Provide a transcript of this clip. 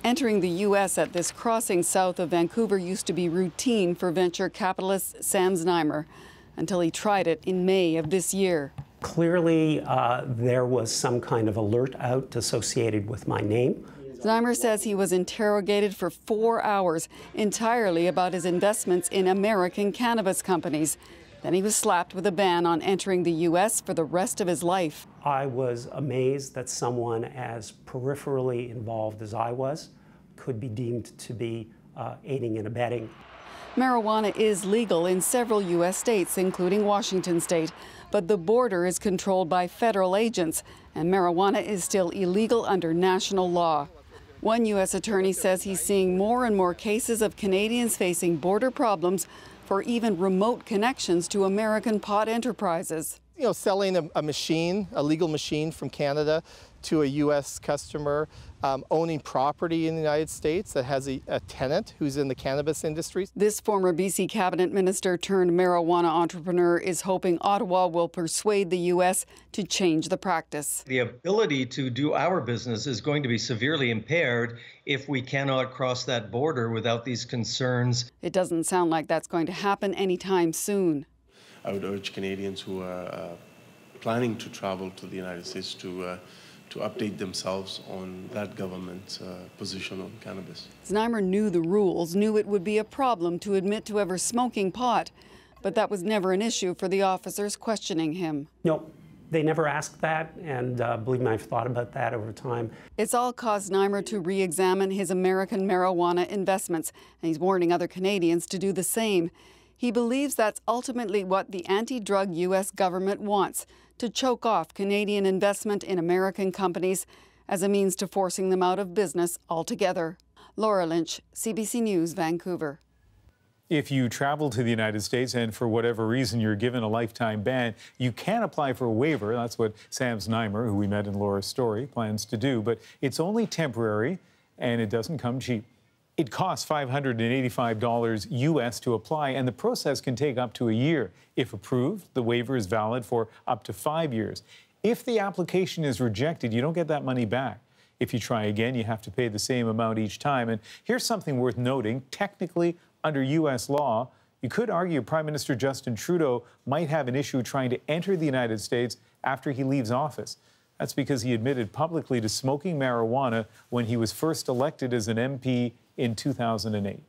Entering the U.S. at this crossing south of Vancouver used to be routine for venture capitalist Sam Znaimer until he tried it in May of this year. Clearly, there was some kind of alert out associated with my name. Znaimer says he was interrogated for 4 hours entirely about his investments in American cannabis companies. Then he was slapped with a ban on entering the U.S. for the rest of his life. I was amazed that someone as peripherally involved as I was could be deemed to be aiding and abetting. Marijuana is legal in several U.S. states, including Washington state, but the border is controlled by federal agents, and marijuana is still illegal under national law. One U.S. attorney says he's seeing more and more cases of Canadians facing border problems for even remote connections to American pot enterprises. You know, selling a machine, a legal machine from Canada to a U.S. customer, owning property in the United States that has a tenant who's in the cannabis industry. This former BC cabinet minister turned marijuana entrepreneur is hoping Ottawa will persuade the U.S. to change the practice. The ability to do our business is going to be severely impaired if we cannot cross that border without these concerns. It doesn't sound like that's going to happen anytime soon. I would urge Canadians who are planning to travel to the United States to update themselves on that government's position on cannabis. Znaimer knew the rules, knew it would be a problem to admit to ever smoking pot, but that was never an issue for the officers questioning him. No, they never asked that, and believe me, I've thought about that over time. It's all caused Znaimer to re-examine his American marijuana investments, and he's warning other Canadians to do the same. He believes that's ultimately what the anti-drug U.S. government wants, to choke off Canadian investment in American companies as a means to forcing them out of business altogether. Laura Lynch, CBC News, Vancouver. If you travel to the United States and for whatever reason you're given a lifetime ban, you can apply for a waiver. That's what Sam Znaimer, who we met in Laura's story, plans to do. But it's only temporary and it doesn't come cheap. It costs $585 US to apply, and the process can take up to a year. If approved, the waiver is valid for up to 5 years. If the application is rejected, you don't get that money back. If you try again, you have to pay the same amount each time. And here's something worth noting. Technically, under US law, you could argue Prime Minister Justin Trudeau might have an issue trying to enter the United States after he leaves office. That's because he admitted publicly to smoking marijuana when he was first elected as an MP in 2008.